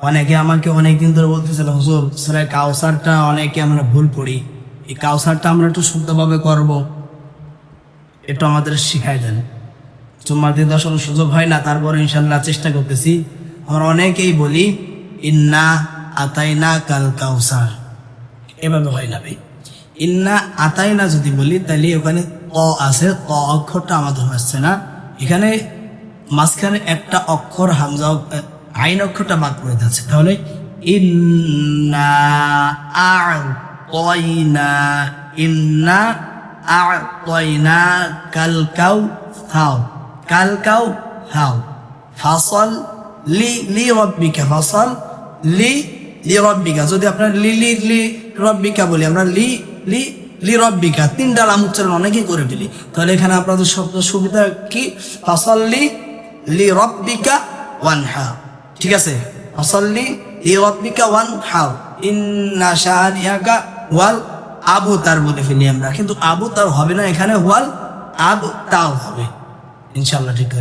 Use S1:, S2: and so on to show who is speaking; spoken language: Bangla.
S1: অনেকে আমাকে অনেকদিন ধরে বলতেছিল, হুজুর সূরা কাউসারটা অনেকে আমরা ভুল পড়ি, এই কাউসারটা আমরা একটু শুদ্ধভাবে করব, একটু আমাদের শিখাই দেন। জুম্মার দিন আসলে সুযোগ হয় না, তারপরে ইনশাল্লাহ চেষ্টা করতেছি। আমরা অনেকেই বলি ইন্না আতাইনা কাল কাউসার, এভাবে হয় না ভাই। ইন্না আতাইনা যদি বলি তাহলে ওখানে ক আছে, ক অক্ষরটা আমাদের হচ্ছে না, এখানে মাঝখানে একটা অক্ষর হামজা আইন অক্ষরটা বাদ পড়ে যাচ্ছে। তাহলে ইন্না আ'তাইনা, ইন্না আ'তাইনা কাল কাউসার, কাল কাউসার, ফাসল লি রাব্বিকা, ফাসল লি রব্বিকা। যদি আপনার লি লি লি রব্বিকা বলি, আমরা লি লি লি রব্বিকা, তিনটা লাম উচ্চারণ অনেকেই করে ফেলি। তাহলে এখানে আপনাদের শব্দ সুবিধা কি? ফাসাল্লি লি রব্বিকা ওয়ানহার, ঠিক আছে? ফাসাল্লি লি রব্বিকা ওয়ানহার, ইন্না শানিআকা ওয়াল আবতার বলে ফেলি আমরা, কিন্তু আবতার হবে না, এখানে ওয়াল আবতার হবে ইনশাআল্লাহ, ঠিক আছে।